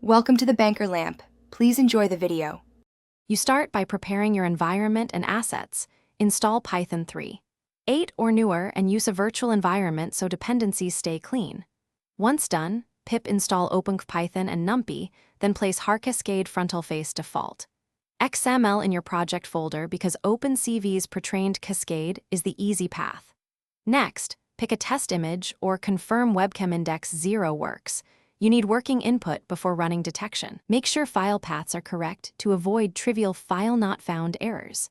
Welcome to the Banker Lamp. Please enjoy the video. You start by preparing your environment and assets. Install Python 3. 8 or newer and use a virtual environment so dependencies stay clean. Once done, pip install Opencv and NumPy, then place Cascade frontal face default. XML in your project folder because Opencv's pre-trained Cascade is the easy path. Next, pick a test image or confirm webcam index 0 works. You need working input before running detection. Make sure file paths are correct to avoid trivial file not found errors.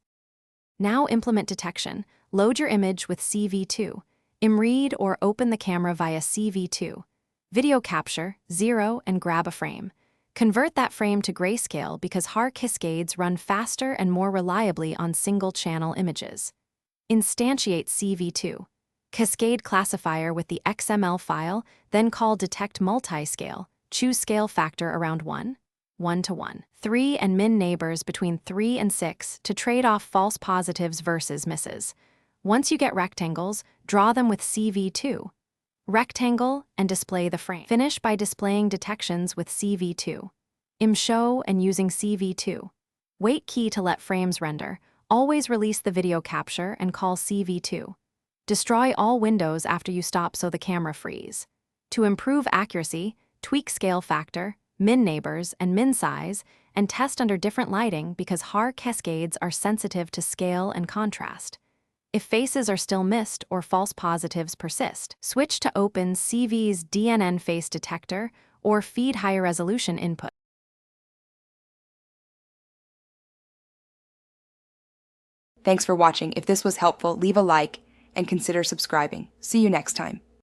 Now implement detection. Load your image with CV2. Read or open the camera via CV2. Video capture, 0 and grab a frame. Convert that frame to grayscale because cascades run faster and more reliably on single-channel images. Instantiate CV2. Cascade classifier with the XML file, then call detect multiscale. Choose scale factor around 1 to 1. 3 and min neighbors between 3 and 6 to trade off false positives versus misses. Once you get rectangles, draw them with CV2. Rectangle and display the frame. Finish by displaying detections with CV2. Show and using CV2. Wait key to let frames render. Always release the video capture and call CV2. Destroy all windows after you stop so the camera frees. To improve accuracy, tweak scale factor, min neighbors, and min size, and test under different lighting because cascades are sensitive to scale and contrast. If faces are still missed or false positives persist, switch to Opencv's DNN face detector or feed higher resolution input. Thanks for watching. If this was helpful, leave a like and consider subscribing. See you next time.